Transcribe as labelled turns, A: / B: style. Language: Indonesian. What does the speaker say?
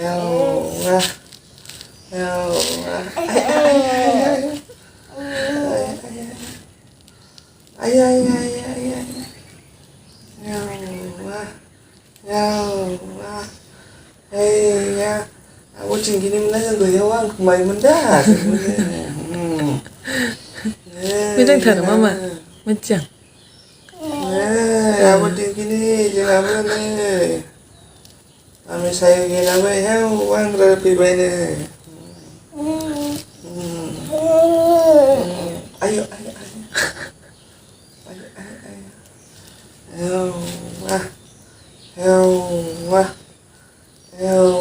A: Yawa, yawa. Ay. Yawa, yawa. Ya. Aku gini mana gue yang kembali mendah.
B: Mijang thở mama. Mijang.
A: Aku gini jangan apa nih. Kami saya gini apa ya uang lebih banyak. Ayo. Yawa, yawa, yawa.